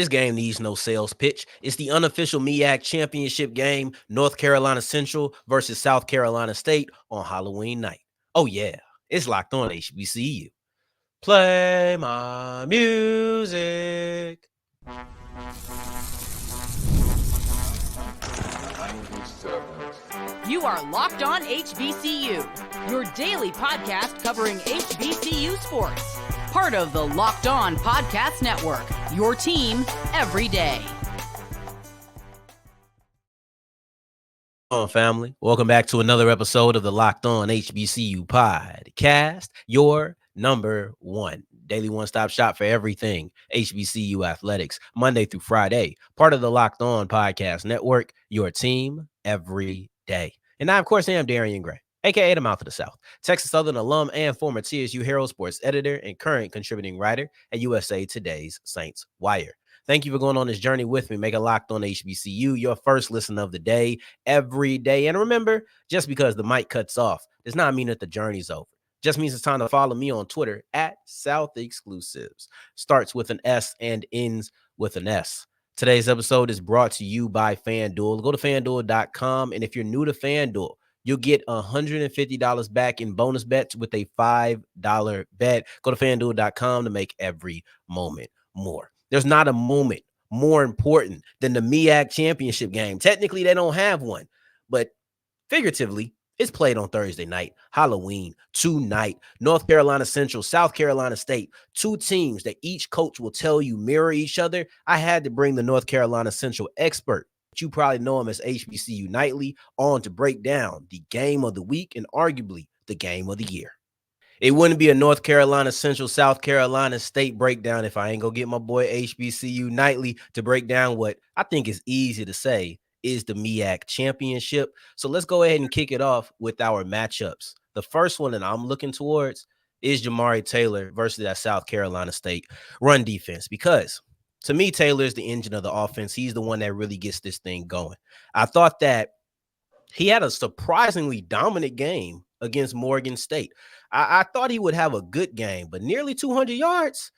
This game needs no sales pitch. It's the unofficial MEAC Championship Game, North Carolina Central versus South Carolina State on Halloween night. Oh, yeah, it's locked on HBCU. Play my music. You are Locked On HBCU, your daily podcast covering HBCU sports. Part of the Locked On Podcast Network, your team every day. Hello, family. Welcome back to another episode of the Locked On HBCU podcast, your number one daily one-stop shop for everything HBCU athletics, Monday through Friday. Part of the Locked On Podcast Network, your team every day. And I, of course, am Darian Gray, a.k.a. the Mouth of the South, Texas Southern alum and former TSU Herald Sports editor and current contributing writer at USA Today's Saints Wire. Thank you for going on this journey with me. Make it Locked On HBCU your first listen of the day, every day. And remember, just because the mic cuts off does not mean that the journey's over. Just means it's time to follow me on Twitter at South Exclusives. Starts with an S and ends with an S. Today's episode is brought to you by FanDuel. Go to FanDuel.com, and if you're new to FanDuel, you'll get $150 back in bonus bets with a $5 bet. Go to FanDuel.com to make every moment more. There's not a moment more important than the MEAC Championship Game. Technically, they don't have one, but figuratively, it's played on Thursday night, Halloween, tonight. North Carolina Central, South Carolina State, two teams that each coach will tell you mirror each other. I had to bring the North Carolina Central expert, you probably know him as HBCU Nightly, on to break down the game of the week and arguably the game of the year. It wouldn't be a North Carolina Central, South Carolina State breakdown if I ain't gonna get my boy HBCU Nightly to break down what I think is easy to say is the MEAC Championship. So let's go ahead and kick it off with our matchups. The first one that I'm looking towards is Jamari Taylor versus that South Carolina State run defense, because to me, Taylor is the engine of the offense. He's the one that really gets this thing going. I thought that he had a surprisingly dominant game against Morgan State. I thought he would have a good game, but nearly 200 yards,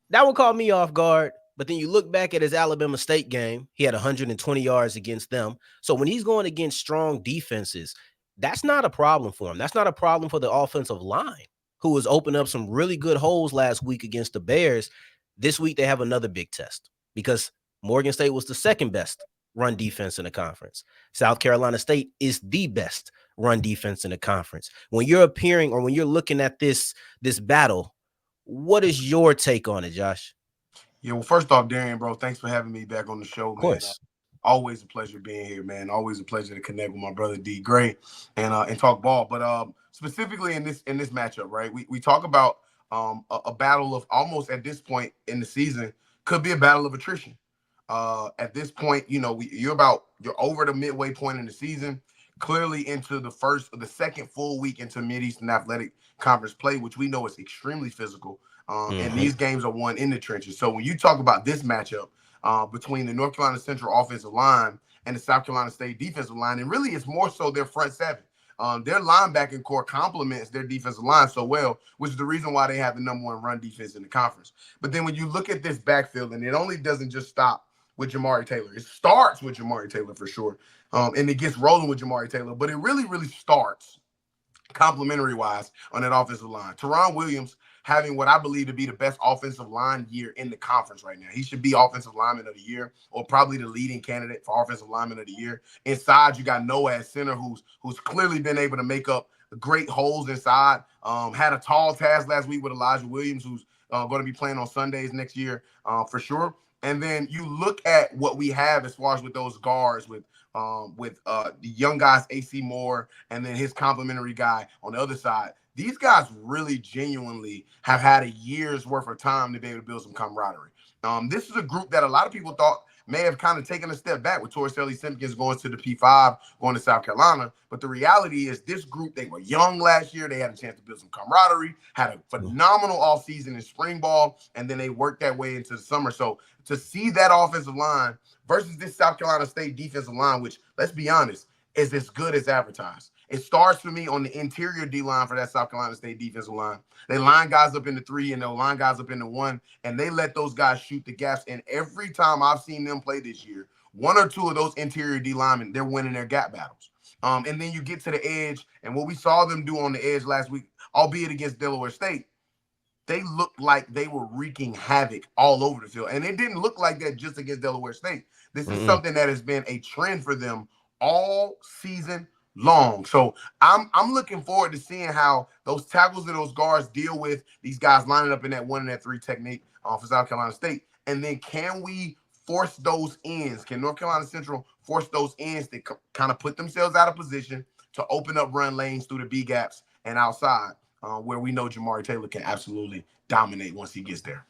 that would caught me off guard. But then you look back at his Alabama State game, he had 120 yards against them. So when he's going against strong defenses, that's not a problem for him. That's not a problem for the offensive line, who was opening up some really good holes last week against the Bears. This week they have another big test because Morgan State was the second best run defense in the conference. South Carolina State is the best run defense in the conference. When you're appearing or when you're looking at this battle, what is your take on it, Josh? Yeah, well, first off, Darian, bro, thanks for having me back on the show, man. Of course. Always a pleasure being here, man. Always a pleasure to connect with my brother D Gray and talk ball. But specifically in this matchup, right? We talk about a battle of almost at this point in the season could be a battle of attrition. At this point, you know, you're over the midway point in the season, clearly into the second full week into Mid-Eastern Athletic Conference play, which we know is extremely physical. And these games are won in the trenches. So when you talk about this matchup between the North Carolina Central offensive line and the South Carolina State defensive line, and really it's more so their front seven. Their linebacking core complements their defensive line so well, which is the reason why they have the number one run defense in the conference. But then when you look at this backfield, and it only doesn't just stop with Jamari Taylor. It starts with Jamari Taylor for sure, and it gets rolling with Jamari Taylor, but it really, really starts complimentary-wise on that offensive line. Teron Williams having what I believe to be the best offensive line year in the conference right now. He should be offensive lineman of the year, or probably the leading candidate for offensive lineman of the year. Inside, you got Noah at center, who's clearly been able to make up great holes inside. Had a tall task last week with Elijah Williams, who's going to be playing on Sundays next year for sure. And then you look at what we have as far as with those guards, with the young guys, AC Moore, and then his complimentary guy on the other side. These guys really genuinely have had a year's worth of time to be able to build some camaraderie. This is a group that a lot of people thought may have kind of taken a step back with Torricelli Simpkins going to the P5, going to South Carolina. But the reality is this group, they were young last year. They had a chance to build some camaraderie, had a phenomenal offseason in spring ball, and then they worked that way into the summer. So to see that offensive line versus this South Carolina State defensive line, which, let's be honest, is as good as advertised. It starts for me on the interior D line for that South Carolina State defensive line. They line guys up in the 3 and they'll line guys up in the 1, and they let those guys shoot the gaps. And every time I've seen them play this year, one or two of those interior D linemen, they're winning their gap battles. And then you get to the edge, and what we saw them do on the edge last week, albeit against Delaware State, they looked like they were wreaking havoc all over the field. And it didn't look like that just against Delaware State. This is something that has been a trend for them all season long. So I'm looking forward to seeing how those tackles and those guards deal with these guys lining up in that 1 and that 3 technique for South Carolina State. And then can we force those ends? Can North Carolina Central force those ends to kind of put themselves out of position to open up run lanes through the B gaps and outside, where we know Jamari Taylor can absolutely dominate once he gets there?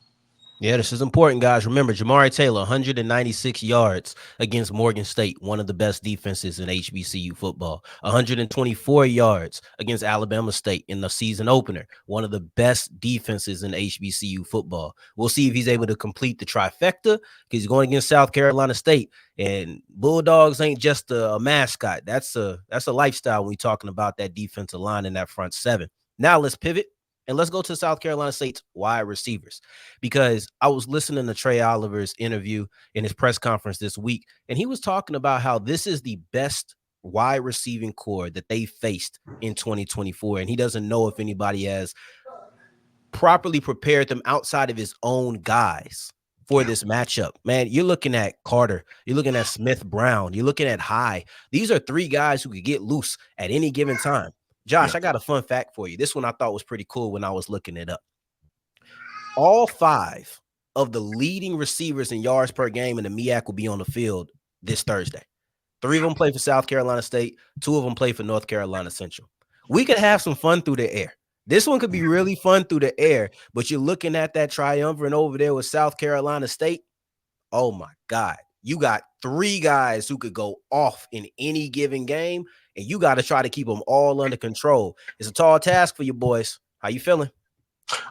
Yeah, this is important, guys. Remember, Jamari Taylor, 196 yards against Morgan State, one of the best defenses in HBCU football. 124 yards against Alabama State in the season opener, one of the best defenses in HBCU football. We'll see if he's able to complete the trifecta because he's going against South Carolina State. And Bulldogs ain't just a mascot. That's a lifestyle when we're talking about that defensive line and that front seven. Now let's pivot. And let's go to South Carolina State's wide receivers, because I was listening to Trei Oliver's interview in his press conference this week, and he was talking about how this is the best wide receiving core that they faced in 2024, and he doesn't know if anybody has properly prepared them outside of his own guys for this matchup. Man, you're looking at Carter, you're looking at Smith Brown, you're looking at High. These are three guys who could get loose at any given time. Josh, I got a fun fact for you. This one I thought was pretty cool when I was looking it up. All 5 of the leading receivers in yards per game in the MEAC will be on the field this Thursday. 3 of them play for South Carolina State. 2 of them play for North Carolina Central. We could have some fun through the air. This one could be really fun through the air, but you're looking at that triumvirate over there with South Carolina State. Oh, my God. You got 3 guys who could go off in any given game, and you got to try to keep them all under control. It's a tall task for you boys. How you feeling?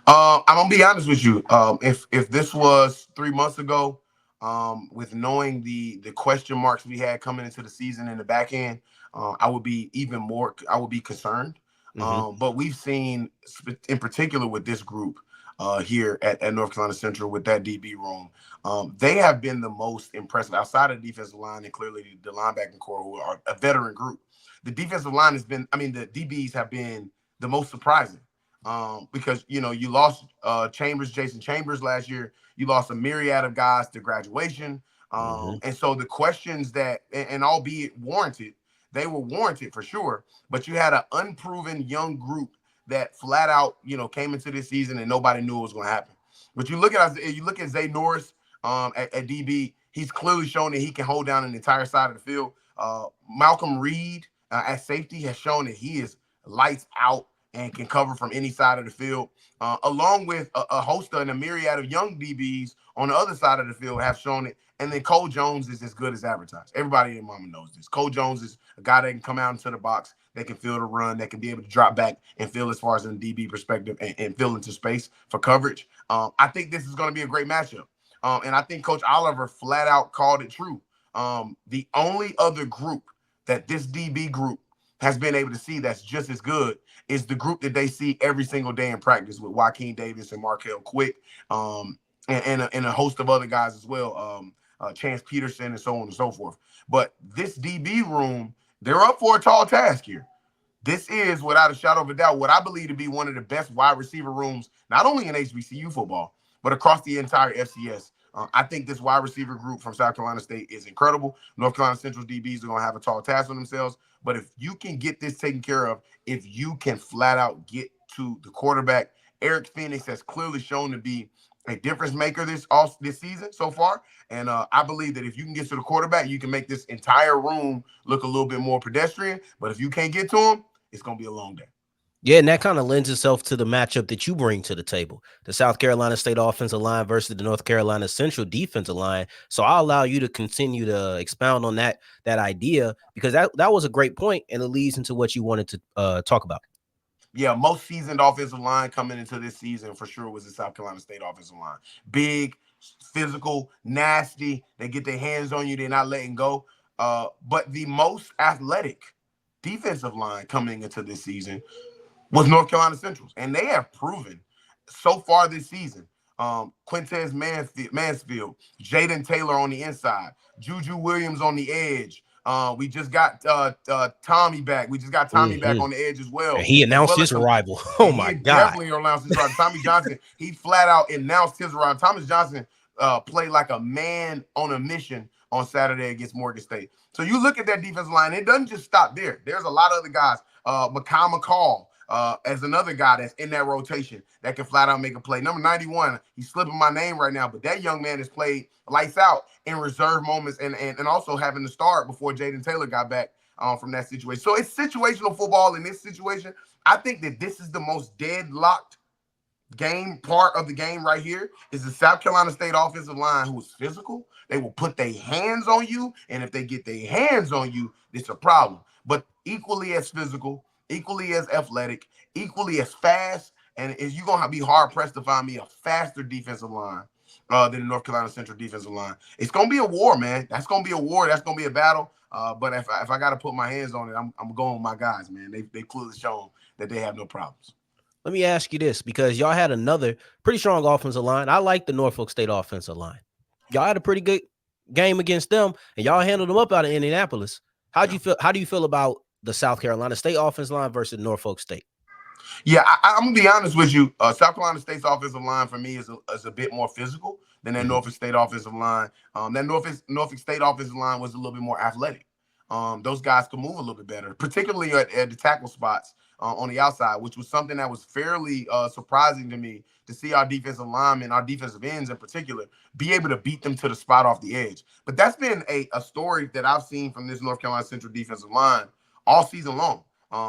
I'm gonna be honest with you. If this was 3 months ago, with knowing the question marks we had coming into the season in the back end, I would be concerned. But we've seen, in particular with this group here at North Carolina Central with that DB room, they have been the most impressive outside of the defensive line and clearly the linebacking core, who are a veteran group. The defensive line has been, the DBs have been the most surprising. Because, you lost Jason Chambers last year. You lost a myriad of guys to graduation. And so the questions that, and albeit warranted, they were warranted for sure, but you had an unproven young group that flat out, came into this season and nobody knew what was going to happen. But you look at Zay Norris at DB, he's clearly shown that he can hold down an entire side of the field. Malcolm Reed at safety has shown that he is lights out and can cover from any side of the field, along with a host and a myriad of young DBs on the other side of the field have shown it. And then Cole Jones is as good as advertised. Everybody in Mama knows this. Cole Jones is a guy that can come out into the box, that can feel the run, that can be able to drop back and feel as far as in the DB perspective and fill into space for coverage. I think this is going to be a great matchup. And I think Coach Oliver flat out called it true. The only other group that this DB group has been able to see that's just as good is the group that they see every single day in practice with Joaquin Davis and Markel Quick, and a host of other guys as well, Chance Peterson and so on and so forth. But this DB room, they're up for a tall task here. This is, without a shadow of a doubt, what I believe to be one of the best wide receiver rooms, not only in HBCU football, but across the entire FCS. I think this wide receiver group from South Carolina State is incredible. North Carolina Central DBs are going to have a tall task on themselves. But if you can get this taken care of, if you can flat out get to the quarterback, Eric Phoenix has clearly shown to be a difference maker this season so far. And I believe that if you can get to the quarterback, you can make this entire room look a little bit more pedestrian. But if you can't get to him, it's going to be a long day. Yeah, and that kind of lends itself to the matchup that you bring to the table, the South Carolina State offensive line versus the North Carolina Central defensive line. So I'll allow you to continue to expound on that idea, because that was a great point, and it leads into what you wanted to talk about. Yeah, most seasoned offensive line coming into this season for sure was the South Carolina State offensive line. Big, physical, nasty. They get their hands on you. They're not letting go. But the most athletic defensive line coming into this season was North Carolina Central's, and they have proven so far this season. Quintez Mansfield, Jaden Taylor on the inside, Juju Williams on the edge. We just got Tommy back. We just got Tommy back on the edge as And well. he As announced well his as arrival. Oh and my he God. definitely announced his arrival. Tommy Johnson, he flat out announced his arrival. Thomas Johnson played like a man on a mission on Saturday against Morgan State. So you look at that defensive line, it doesn't just stop there. There's a lot of other guys. Makai McCall, as another guy that's in that rotation that can flat out make a play. Number 91, he's slipping my name right now, but that young man has played lights out in reserve moments and also having to start before Jaden Taylor got back from that situation. So it's situational football in this situation. I think that this is the most deadlocked part of the game right here is the South Carolina State offensive line, who is physical. They will put their hands on you, and if they get their hands on you, it's a problem. But equally as physical, equally as athletic, equally as fast, and you're going to be hard-pressed to find me a faster defensive line than the North Carolina Central defensive line. It's going to be a war, man. That's going to be a war. That's going to be a battle. But if I got to put my hands on it, I'm going with my guys, man. They clearly shown that they have no problems. Let me ask you this, because y'all had another pretty strong offensive line. I like the Norfolk State offensive line. Y'all had a pretty good game against them, and y'all handled them up out of Indianapolis. How do you feel about the South Carolina State offensive line versus Norfolk State? Yeah, I'm gonna be honest with you. South Carolina State's offensive line for me is a bit more physical than that Norfolk State offensive line. That Norfolk State offensive line was a little bit more athletic. Those guys could move a little bit better, particularly at the tackle spots on the outside, which was something that was fairly surprising to me to see our defensive linemen, our defensive ends in particular, be able to beat them to the spot off the edge. But that's been a story that I've seen from this North Carolina Central defensive line all season long.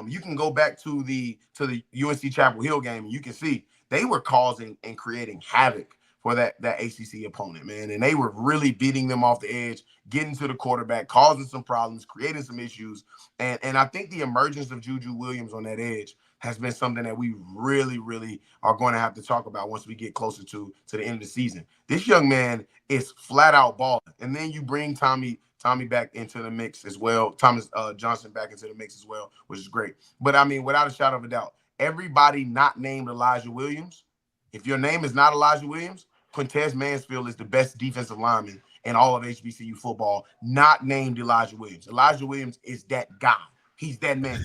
You can go back to the UNC Chapel Hill game, and you can see they were causing and creating havoc for that ACC opponent, man. And they were really beating them off the edge, getting to the quarterback, causing some problems, creating some issues. And I think the emergence of Juju Williams on that edge has been something that we really, really are going to have to talk about once we get closer to the end of the season. This young man is flat out balling. And then you bring Tommy back into the mix as well. Thomas Johnson back into the mix as well, which is great. But, I mean, without a shadow of a doubt, everybody not named Elijah Williams, if your name is not Elijah Williams, Quintez Mansfield is the best defensive lineman in all of HBCU football, not named Elijah Williams. Elijah Williams is that guy. He's that man.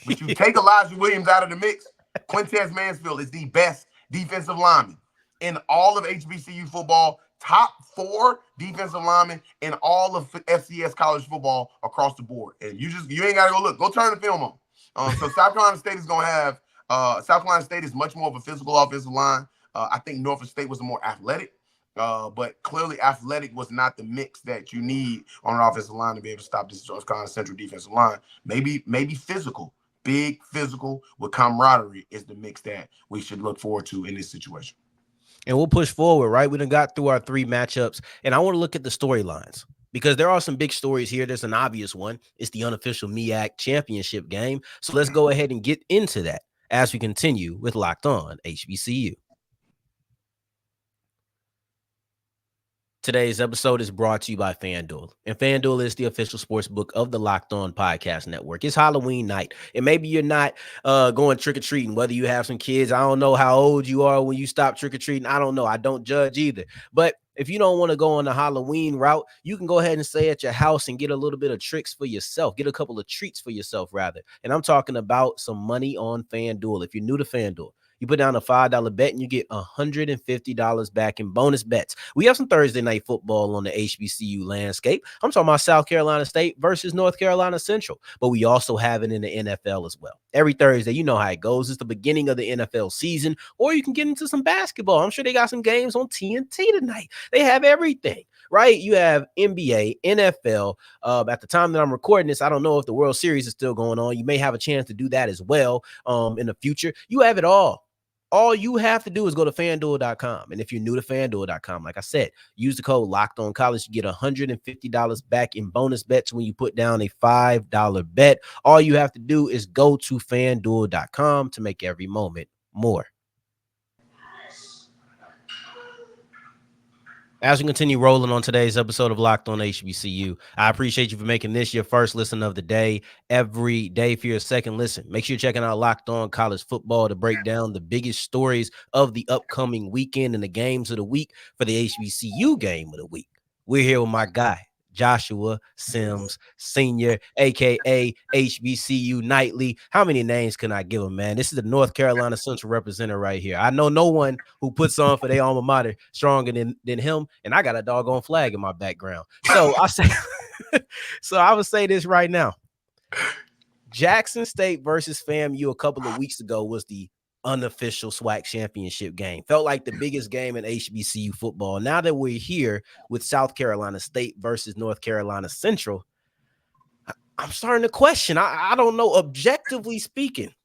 But you take Elijah Williams out of the mix, Quintez Mansfield is the best defensive lineman in all of HBCU football, top 4 defensive linemen in all of FCS college football across the board. And you ain't got to go look. Go turn the film on. So South Carolina State is going to have South Carolina State is much more of a physical offensive line. I think Norfolk State was more athletic, but clearly athletic was not the mix that you need on an offensive line to be able to stop this North Carolina Central defensive line. Maybe physical, big physical with camaraderie is the mix that we should look forward to in this situation. And we'll push forward, right? We done got through our 3 matchups, and I want to look at the storylines because there are some big stories here. There's an obvious one. It's the unofficial MEAC Championship Game. So let's go ahead and get into that as we continue with Locked On HBCU. Today's episode is brought to you by FanDuel, and FanDuel is the official sports book of the Locked On Podcast Network. It's Halloween night, and maybe you're not going trick-or-treating, whether you have some kids. I don't know how old you are when you stop trick-or-treating. I don't know. I don't judge either. But if you don't want to go on the Halloween route, you can go ahead and stay at your house and get a little bit of tricks for yourself. Get a couple of treats for yourself, rather. And I'm talking about some money on FanDuel. If you're new to FanDuel, you put down a $5 bet and you get $150 back in bonus bets. We have some Thursday night football on the HBCU landscape. I'm talking about South Carolina State versus North Carolina Central, but we also have it in the NFL as well. Every Thursday, you know how it goes. It's the beginning of the NFL season, or you can get into some basketball. I'm sure they got some games on TNT tonight. They have everything, right? You have NBA, NFL. At the time that I'm recording this, I don't know if the World Series is still going on. You may have a chance to do that as well in the future. You have it all. All you have to do is go to FanDuel.com. And if you're new to FanDuel.com, like I said, use the code LOCKEDONCollege. You get $150 back in bonus bets when you put down a $5 bet. All you have to do is go to FanDuel.com to make every moment more. As we continue rolling on today's episode of Locked On HBCU, I appreciate you for making this your first listen of the day. Every day for your second listen, make sure you're checking out Locked On College Football to break down the biggest stories of the upcoming weekend and the games of the week for the HBCU game of the week. We're here with my guy, Joshua Sims Sr., a.k.a. HBCU Nightly. How many names can I give him, man? This is the North Carolina Central representative right here. I know no one who puts on for their alma mater stronger than him, and I got a doggone flag in my background. So I say, so I would say this right now. Jackson State versus FAMU a couple of weeks ago was the unofficial SWAC championship game. Felt like the biggest game in HBCU football. Now that we're here with South Carolina State versus North Carolina Central, I'm starting to question. I don't know. Objectively speaking,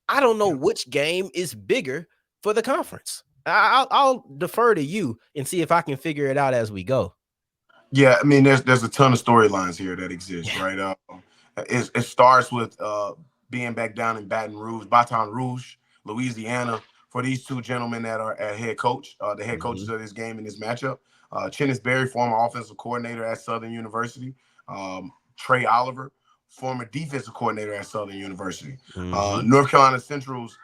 I don't know which game is bigger for the conference. I'll defer to you and see if I can figure it out as we go. Yeah, I mean, there's a ton of storylines here that exist, right? It starts with being back down in Baton Rouge, Louisiana, for these two gentlemen that are at head coach, the head coaches of this game in this matchup. Chennis, former offensive coordinator at Southern University. Trei Oliver, former defensive coordinator at Southern University. North Carolina Central's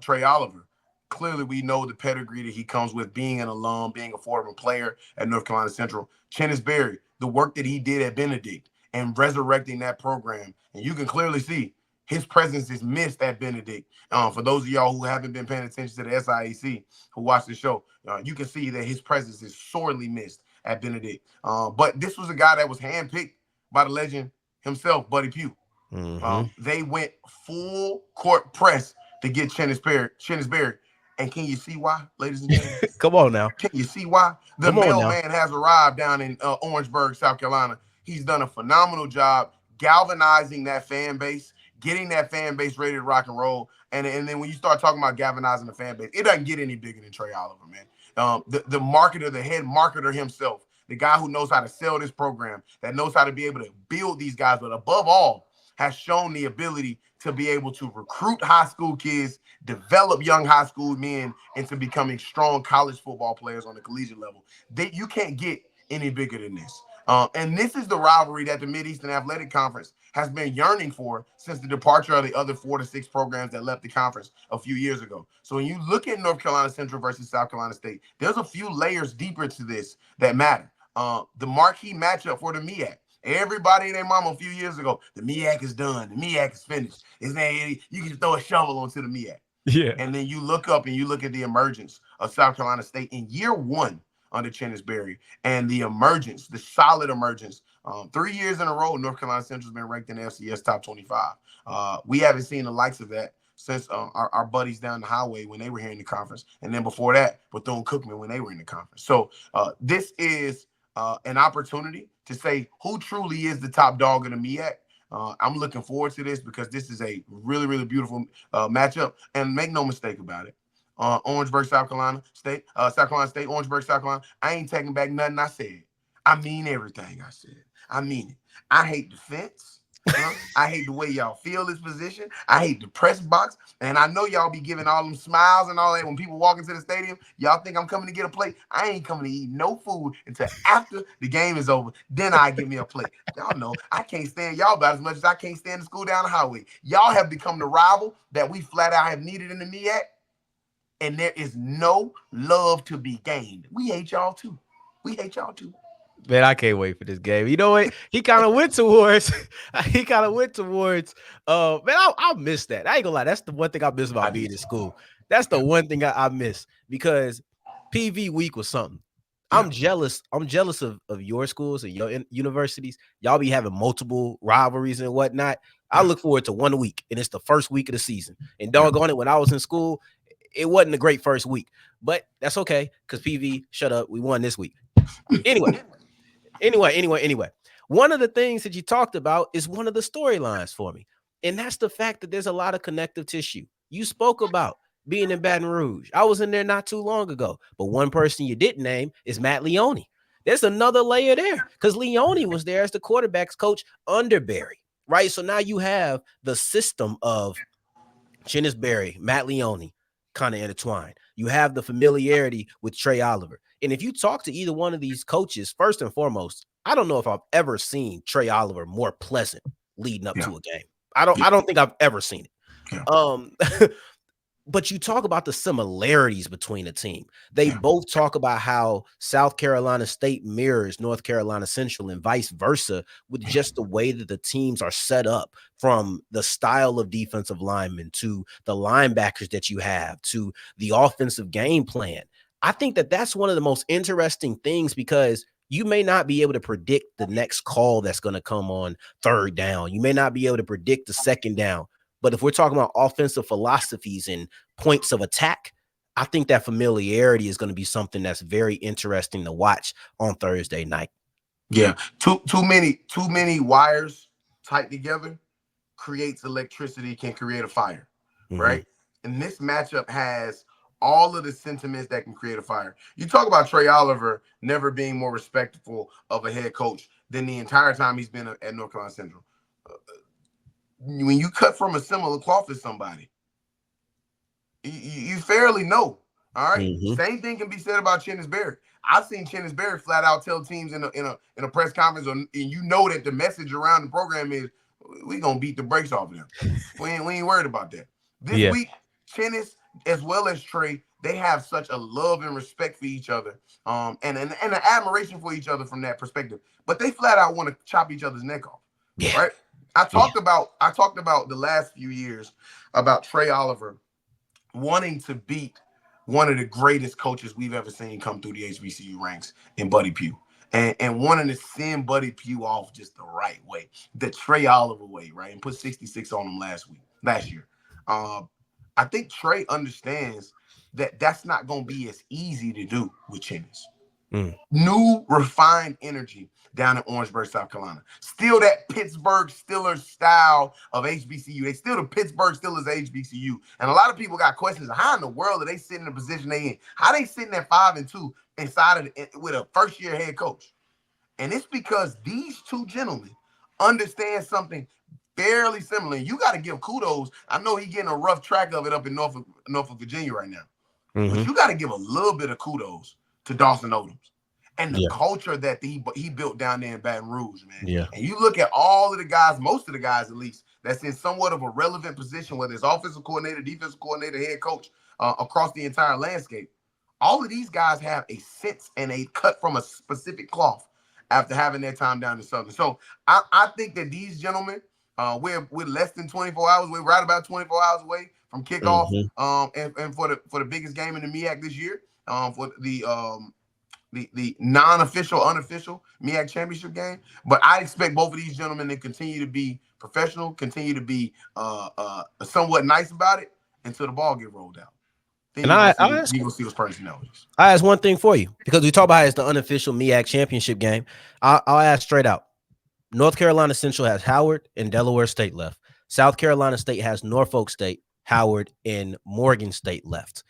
Trei Oliver. Clearly, we know the pedigree that he comes with, being an alum, being a former player at North Carolina Central. Chennis, the work that he did at Benedict and resurrecting that program. And you can clearly see his presence is missed at Benedict. For those of y'all who haven't been paying attention to the SIAC, who watch the show, you can see that his presence is sorely missed at Benedict. But this was a guy that was handpicked by the legend himself, Buddy Pugh. They went full court press to get Chennis Berry. And can you see why, ladies and gentlemen? Come on now. Can you see why? The mailman has arrived down in Orangeburg, South Carolina. He's done a phenomenal job galvanizing that fan base, getting that fan base ready to rock and roll. And then when you start talking about galvanizing the fan base, it doesn't get any bigger than Trei Oliver, man. The marketer, the head marketer himself, the guy who knows how to sell this program, that knows how to be able to build these guys, but above all, has shown the ability to be able to recruit high school kids, develop young high school men into becoming strong college football players on the collegiate level. You can't get any bigger than this. And this is the rivalry that the Mid-Eastern Athletic Conference has been yearning for since the departure of the other 4 to 6 programs that left the conference a few years ago. So when you look at North Carolina Central versus South Carolina State, there's a few layers deeper to this that matter. The marquee matchup for the MEAC. Everybody and their mama a few years ago, the MEAC is done. The MEAC is finished. You can throw a shovel onto the MEAC. Yeah. And then you look up and you look at the emergence of South Carolina State in year 1 under Chennis and the emergence, the solid emergence. 3 years in a row, North Carolina Central's been ranked in the FCS top 25. We haven't seen the likes of that since our buddies down the highway when they were here in the conference. And then before that, Bethune-Cookman when they were in the conference. So this is an opportunity to say who truly is the top dog in the MEAC. I'm looking forward to this because this is a really, really beautiful matchup. And make no mistake about it. Orangeburg, South Carolina State, Orangeburg, South Carolina. I ain't taking back nothing I said. I mean everything I said. I mean it. I hate the fence. I hate the way y'all feel this position. I hate the press box. And I know y'all be giving all them smiles and all that when people walk into the stadium. Y'all think I'm coming to get a plate. I ain't coming to eat no food until after the game is over. Then I give me a plate. Y'all know I can't stand y'all about as much as I can't stand the school down the highway. Y'all have become the rival that we flat out have needed in the MEAC. And there is no love to be gained. We hate y'all too. Man, I can't wait for this game. You know what? He kind of went towards, man, I miss that. I ain't gonna lie. That's the one thing I miss about being in school. That's the one thing I miss because PV week was something. I'm jealous of your schools and your universities. Y'all be having multiple rivalries and whatnot. I look forward to 1 week, and it's the first week of the season. And doggone it, when I was in school, it wasn't a great first week. But that's okay, because PV, shut up. We won this week. Anyway. One of the things that you talked about is one of the storylines for me. And that's the fact that there's a lot of connective tissue. You spoke about being in Baton Rouge. I was in there not too long ago. But one person you didn't name is Matt Leone. There's another layer there because Leone was there as the quarterback's coach under Berry, right? So now you have the system of Chennis Berry, Matt Leone kind of intertwined. You have the familiarity with Trei Oliver. And if you talk to either one of these coaches, first and foremost, I don't know if I've ever seen Trei Oliver more pleasant leading up to a game. I don't think I've ever seen it. Yeah. But you talk about the similarities between the team. They both talk about how South Carolina State mirrors North Carolina Central and vice versa, with just the way that the teams are set up, from the style of defensive linemen to the linebackers that you have to the offensive game plan. I think that that's one of the most interesting things, because you may not be able to predict the next call that's going to come on third down. You may not be able to predict the second down. But if we're talking about offensive philosophies and points of attack, I think that familiarity is going to be something that's very interesting to watch on Thursday night. Yeah, too many wires tight together creates electricity, can create a fire, right? And this matchup has all of the sentiments that can create a fire. You talk about Trei Oliver never being more respectful of a head coach than the entire time he's been at North Carolina Central. When you cut from a similar cloth as somebody, you fairly know. All right. Same thing can be said about Chennis Berry. I've seen Chennis Berry flat out tell teams in a press conference, and you know that the message around the program is, we're gonna beat the brakes off of them. We ain't worried about that. This week, Chennis as well as Trei, they have such a love and respect for each other, and an admiration for each other from that perspective. But they flat out want to chop each other's neck off. Right? I talked about the last few years about Trei Oliver wanting to beat one of the greatest coaches we've ever seen come through the HBCU ranks in Buddy Pugh, and wanting to send Buddy Pugh off just the right way, the Trei Oliver way, right, and put 66 on him last year. I think Trei understands that that's not going to be as easy to do with Chennis. New refined energy down in Orangeburg, South Carolina. Still that Pittsburgh Steelers style of HBCU. They still the Pittsburgh Steelers HBCU. And a lot of people got questions of how in the world are they sitting in the position they in? How they sitting at 5-2 inside of with a first-year head coach? And it's because these two gentlemen understand something fairly similar. You got to give kudos. I know he's getting a rough track of it up in Norfolk, Virginia right now. But you got to give a little bit of kudos to Dawson Odoms and the culture that he built down there in Baton Rouge, man. Yeah. And you look at all of the guys, most of the guys at least, that's in somewhat of a relevant position, whether it's offensive coordinator, defensive coordinator, head coach, across the entire landscape. All of these guys have a sense and a cut from a specific cloth after having their time down in Southern. So I think that these gentlemen, we're less than 24 hours. We're right about 24 hours away from kickoff, and for the biggest game in the MEAC this year, for the non-official, unofficial MEAC Championship Game. But I expect both of these gentlemen to continue to be professional, continue to be somewhat nice about it until the ball get rolled out. Then And you gonna see those personalities. I ask one thing for you, because we talk about it as the unofficial MEAC Championship Game. I'll ask straight out. North Carolina Central has Howard and Delaware State left. South Carolina State has Norfolk State, Howard, and Morgan State left.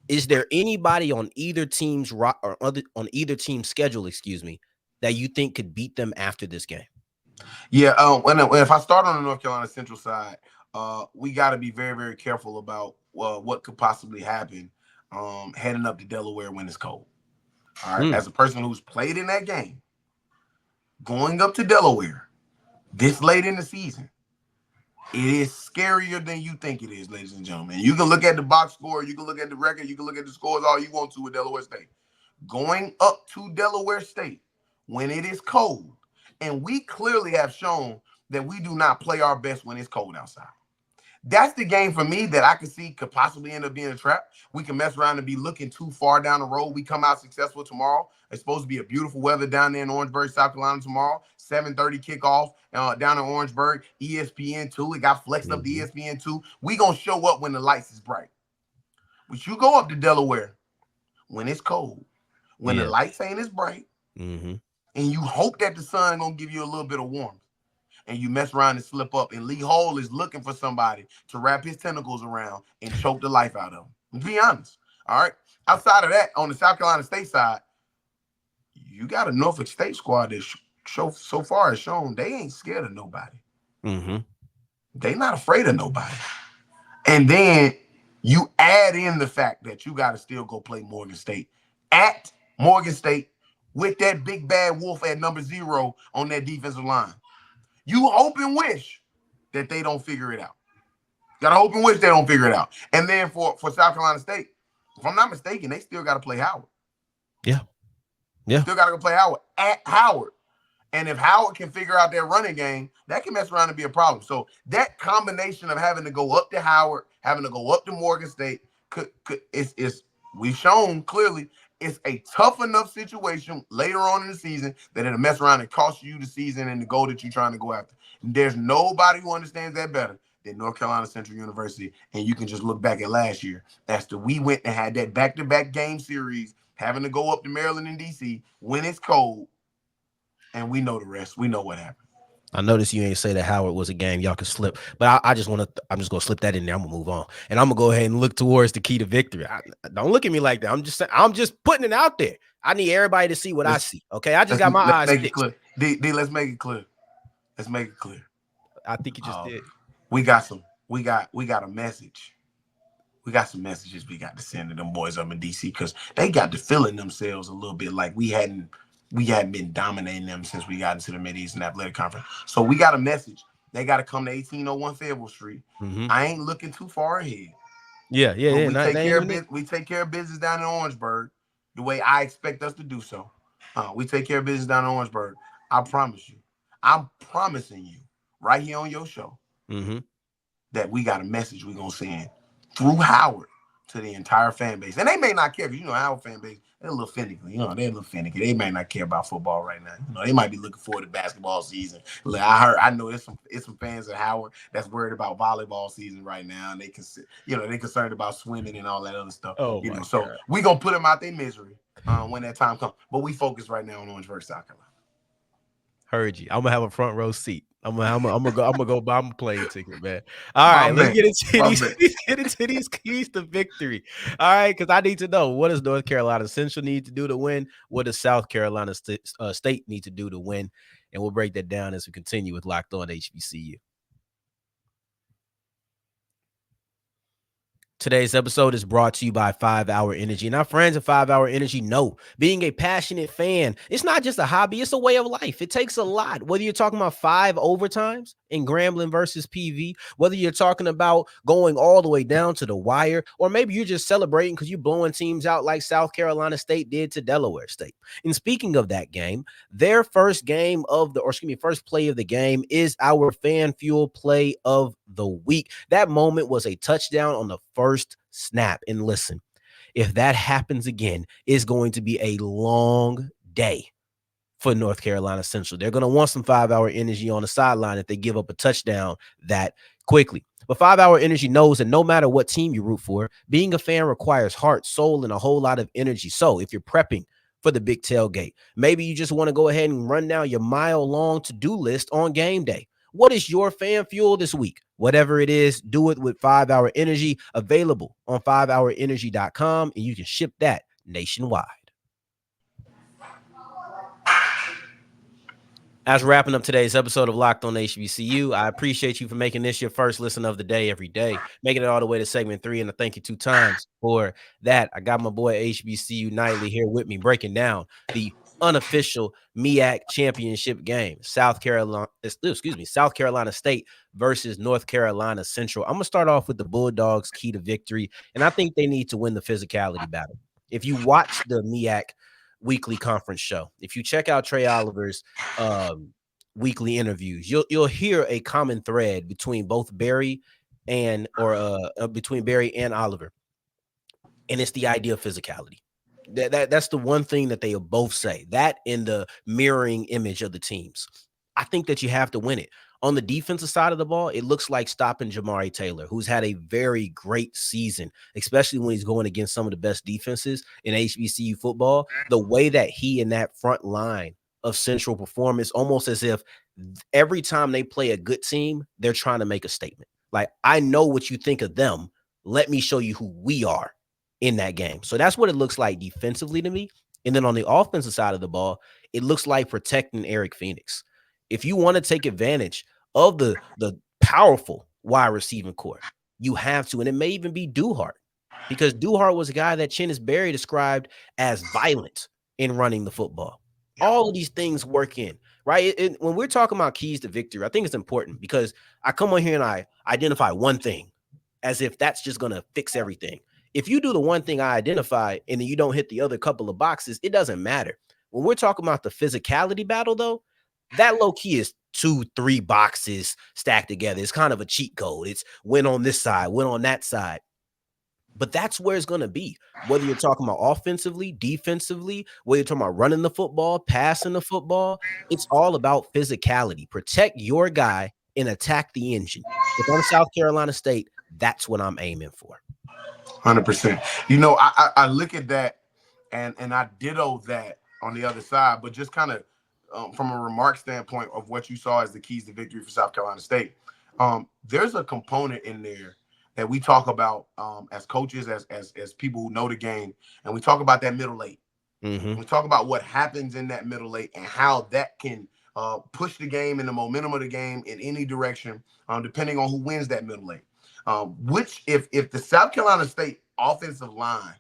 Is there anybody on either team's on either team's schedule, that you think could beat them after this game? Yeah. If I start on the North Carolina Central side, we got to be very, very careful about what could possibly happen heading up to Delaware when it's cold. All right. As a person who's played in that game, going up to Delaware this late in the season, it is scarier than you think it is, ladies and gentlemen. You can look at the box score, you can look at the record, you can look at the scores all you want to with Delaware State. Going up to Delaware State when it is cold, and we clearly have shown that we do not play our best when it's cold outside. That's the game for me that I could see could possibly end up being a trap. We can mess around and be looking too far down the road. We come out successful tomorrow. It's supposed to be a beautiful weather down there in Orangeburg, South Carolina tomorrow. 7:30 kickoff down in Orangeburg. ESPN2. It got flexed up to ESPN2. We going to show up when the lights is bright. But you go up to Delaware when it's cold, when the lights ain't as bright, and you hope that the sun going to give you a little bit of warmth. And you mess around and slip up, and Lee Hole is looking for somebody to wrap his tentacles around and choke the life out of him. To be honest, all right? Outside of that, on the South Carolina State side, you got a Norfolk State squad that so far has shown they ain't scared of nobody. They not afraid of nobody. And then you add in the fact that you got to still go play Morgan State at Morgan State with that big bad wolf at number 0 on that defensive line. You hope and wish that they don't figure it out. Gotta hope and wish they don't figure it out. And then for South Carolina State, if I'm not mistaken, they still got to play Howard. Yeah. Yeah. Still got to go play Howard at Howard. And if Howard can figure out their running game, that can mess around and be a problem. So that combination of having to go up to Howard, having to go up to Morgan State, is we've shown clearly it's a tough enough situation later on in the season that it'll mess around and cost you the season and the goal that you're trying to go after. And there's nobody who understands that better than North Carolina Central University. And you can just look back at last year as to we went and had that back-to-back game series, having to go up to Maryland and DC when it's cold. And we know the rest. We know what happened. I noticed you ain't say that Howard was a game y'all could slip, but I'm just going to slip that in there. I'm going to move on. And I'm going to go ahead and look towards the key to victory. Don't look at me like that. I'm just putting it out there. I need everybody to see what I see. Okay. I just got my eyes fixed. D, let's make it clear. Let's make it clear. I think you just did. We got a message. We got some messages we got to send to them boys up in DC because they got to feeling themselves a little bit like we hadn't been dominating them since we got into the Mid-Eastern Athletic Conference. So we got a message. They got to come to 1801 Fayetteville Street. Mm-hmm. I ain't looking too far ahead. Yeah. We take care of business down in Orangeburg the way I expect us to do so. We take care of business down in Orangeburg. I promise you. I'm promising you right here on your show that we got a message we're going to send through Howard to the entire fan base. And they may not care because, Howard fan base, they're a little finicky. They're a little finicky. They may not care about football right now. They might be looking forward to basketball season. I know it's some fans at Howard that's worried about volleyball season right now, and they they're concerned about swimming and all that other stuff. So we're gonna put them out their misery when that time comes. But we focus right now on Orangeburg, South Carolina. Heard you. I'm gonna have a front row seat. I'm gonna go buy my plane ticket, man. All right, let's get into these keys to victory. All right, because I need to know, what does North Carolina Central need to do to win? What does South Carolina State need to do to win? And we'll break that down as we continue with Locked On HBCU. Today's episode is brought to you by 5 Hour Energy. And our friends at 5 Hour Energy know being a passionate fan, it's not just a hobby, it's a way of life. It takes a lot. Whether you're talking about 5 overtimes in Grambling versus PV, whether you're talking about going all the way down to the wire, or maybe you're just celebrating because you're blowing teams out like South Carolina State did to Delaware State. And speaking of that game, their first play of the game is our Fan Fuel play of the week. That moment was a touchdown on the first snap. And listen, if that happens again, it's going to be a long day for North Carolina Central. They're going to want some 5 Hour Energy on the sideline if they give up a touchdown that quickly. But 5 Hour Energy knows that no matter what team you root for, being a fan requires heart, soul, and a whole lot of energy. So if you're prepping for the big tailgate, maybe you just want to go ahead and run down your mile-long to-do list on game day. What is your fan fuel this week? Whatever it is, do it with 5 Hour Energy, available on 5hourenergy.com, and you can ship that nationwide. As we're wrapping up today's episode of Locked On HBCU, I appreciate you for making this your first listen of the day every day, making it all the way to segment 3, and I thank you 2 times for that. I got my boy HBCU Nightly here with me, breaking down the unofficial MEAC Championship Game, South Carolina State versus North Carolina Central. I'm going to start off with the Bulldogs' key to victory, and I think they need to win the physicality battle. If you watch the MEAC weekly conference show, if you check out Trei Oliver's weekly interviews, you'll hear a common thread between both Barry and Oliver, and it's the idea of physicality. That's the one thing that they both say, that in the mirroring image of the teams. I think that you have to win it. On the defensive side of the ball, it looks like stopping Jamari Taylor, who's had a very great season, especially when he's going against some of the best defenses in HBCU football. The way that he and that front line of Central perform is almost as if every time they play a good team, they're trying to make a statement. Like, I know what you think of them. Let me show you who we are in that game. So that's what it looks like defensively to me. And then on the offensive side of the ball, it looks like protecting Eric Phoenix. If you want to take advantage of the powerful wide receiving core, you have to, and it may even be Duhart. because Duhart was a guy that Chennis Berry described as violent in running the football. All of these things work in, right? When we're talking about keys to victory, I think it's important because I come on here and I identify one thing as if that's just going to fix everything. If you do the one thing I identify and then you don't hit the other couple of boxes, it doesn't matter. When we're talking about the physicality battle, though, that low key is 2-3 boxes stacked together. It's kind of a cheat code. It's win on this side, win on that side. But that's where it's going to be. Whether you're talking about offensively, defensively, whether you're talking about running the football, passing the football, it's all about physicality. Protect your guy and attack the engine. If I'm South Carolina State, that's what I'm aiming for. 100%. You know, I look at that and I ditto that on the other side, but just kind of from a remark standpoint of what you saw as the keys to victory for South Carolina State, there's a component in there that we talk about as coaches, as people who know the game, and we talk about that middle eight. Mm-hmm. We talk about what happens in that middle eight and how that can push the game and the momentum of the game in any direction, depending on who wins that middle eight. Which, if the South Carolina State offensive line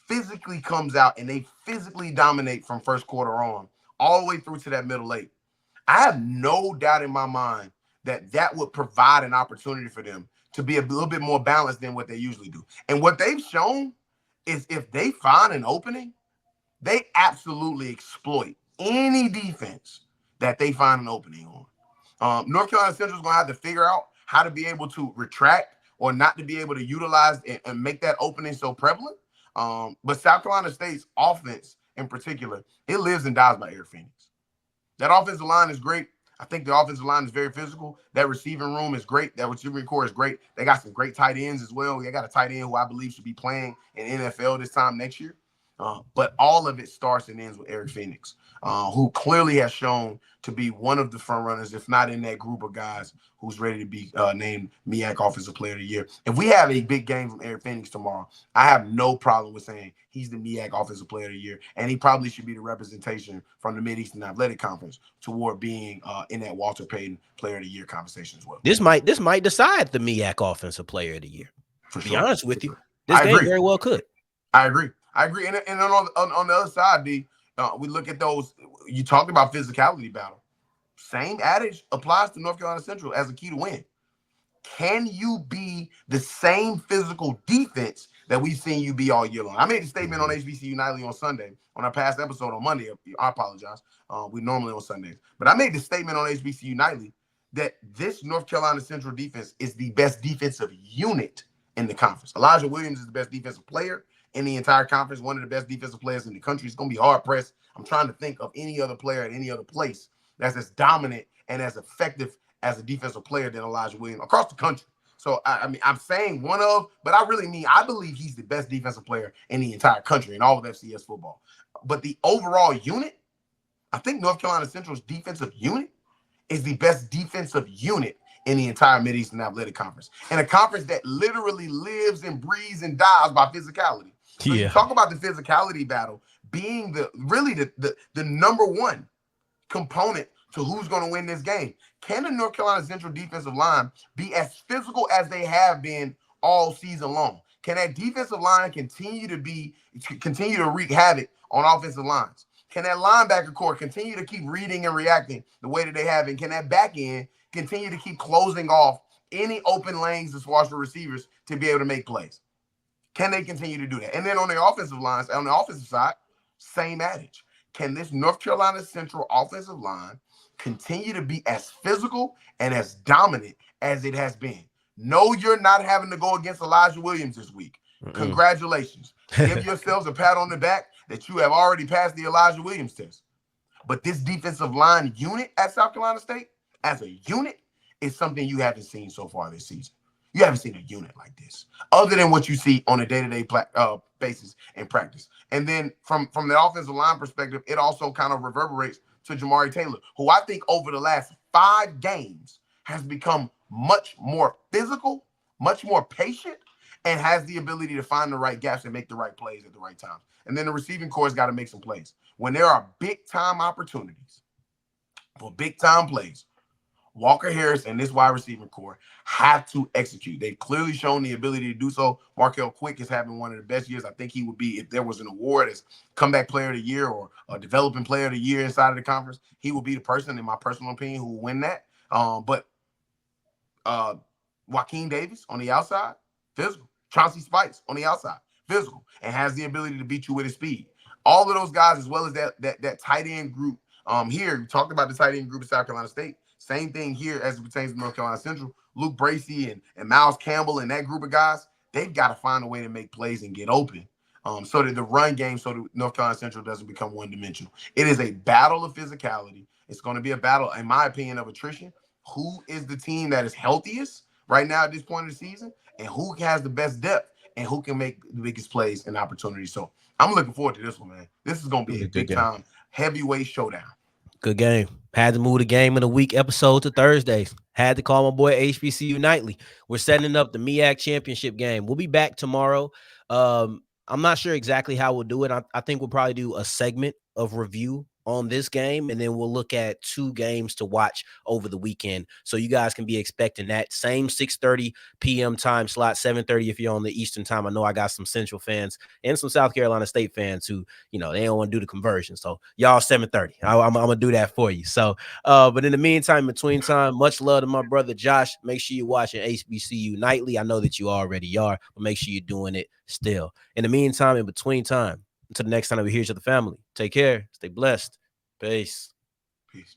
physically comes out and they physically dominate from first quarter on, all the way through to that middle eight, I have no doubt in my mind that that would provide an opportunity for them to be a little bit more balanced than what they usually do. And what they've shown is if they find an opening, they absolutely exploit any defense that they find an opening on. North Carolina Central is going to have to figure out how to be able to retract or not to be able to utilize and make that opening so prevalent. But South Carolina State's offense in particular, it lives and dies by Air Phoenix. That offensive line is great. I think the offensive line is very physical. That receiving room is great. That receiving core is great. They got some great tight ends as well. They got a tight end who I believe should be playing in NFL this time next year. But all of it starts and ends with Eric Phoenix, who clearly has shown to be one of the front runners, if not in that group of guys who's ready to be named MEAC Offensive Player of the Year. If we have a big game from Eric Phoenix tomorrow, I have no problem with saying he's the MEAC Offensive Player of the Year, and he probably should be the representation from the Mid-Eastern Athletic Conference toward being in that Walter Payton Player of the Year conversation as well. This might decide the MEAC Offensive Player of the Year. To be honest with you, this game very well could. I agree. And on the other side, D, we look at those. You talked about physicality battle. Same adage applies to North Carolina Central as a key to win. Can you be the same physical defense that we've seen you be all year long? I made a statement on HBCU Nightly on Sunday, on our past episode on Monday. I apologize. We normally on Sundays. But I made the statement on HBCU Nightly that this North Carolina Central defense is the best defensive unit in the conference. Elijah Williams is the best defensive player in the entire conference, one of the best defensive players in the country. It's going to be hard pressed. I'm trying to think of any other player at any other place that's as dominant and as effective as a defensive player than Elijah Williams across the country. So, I mean, I'm saying one of, but I really mean, I believe he's the best defensive player in the entire country in all of FCS football. But the overall unit, I think North Carolina Central's defensive unit is the best defensive unit in the entire Mid-Eastern Athletic Conference, and a conference that literally lives and breathes and dies by physicality. So you talk about the physicality battle being the number one component to who's going to win this game. Can the North Carolina Central defensive line be as physical as they have been all season long? Can that defensive line continue to wreak havoc on offensive lines? Can that linebacker core continue to keep reading and reacting the way that they have? And can that back end continue to keep closing off any open lanes as far as for receivers to be able to make plays? Can they continue to do that? And then on the offensive lines, on the offensive side, same adage. Can this North Carolina Central offensive line continue to be as physical and as dominant as it has been? No, you're not having to go against Elijah Williams this week. Congratulations. Give yourselves a pat on the back that you have already passed the Elijah Williams test. But this defensive line unit at South Carolina State, as a unit, is something you haven't seen so far this season. You haven't seen a unit like this, other than what you see on a day-to-day basis in practice. And then from the offensive line perspective, it also kind of reverberates to Jamari Taylor, who I think over the last 5 games has become much more physical, much more patient, and has the ability to find the right gaps and make the right plays at the right time. And then the receiving core's got to make some plays. When there are big-time opportunities for big-time plays, Walker Harris and this wide receiving core have to execute. They've clearly shown the ability to do so. Markel Quick is having one of the best years. I think he would be, if there was an award as comeback player of the year or a developing player of the year inside of the conference, he would be the person, in my personal opinion, who will win that. But Joaquin Davis on the outside, physical. Chauncey Spikes on the outside, physical, and has the ability to beat you with his speed. All of those guys, as well as that tight end group. Here, we talked about the tight end group at South Carolina State. Same thing here as it pertains to North Carolina Central. Luke Bracey and Miles Campbell and that group of guys, they've got to find a way to make plays and get open. So that the run game, so that North Carolina Central doesn't become one-dimensional. It is a battle of physicality. It's going to be a battle, in my opinion, of attrition. Who is the team that is healthiest right now at this point of the season, and who has the best depth, and who can make the biggest plays and opportunities. So I'm looking forward to this one, man. This is going to be a big-time heavyweight showdown. Good game. Had to move the game of the week episode to Thursdays. Had to call my boy HBCU Nightly. We're setting up the MEAC Championship Game. We'll be back tomorrow. I'm not sure exactly how we'll do it. I think we'll probably do a segment of review on this game, and then we'll look at 2 games to watch over the weekend. So you guys can be expecting that same 6:30 p.m. time slot, 7:30 if you're on the Eastern time. I know I got some Central fans and some South Carolina State fans who, they don't want to do the conversion. So y'all 7:30. I'm going to do that for you. So, but in the meantime, between time, much love to my brother Josh. Make sure you're watching HBCU Nightly. I know that you already are, but make sure you're doing it still. In the meantime, in between time, until the next time we hear each other, family, take care. Stay blessed. Peace. Peace.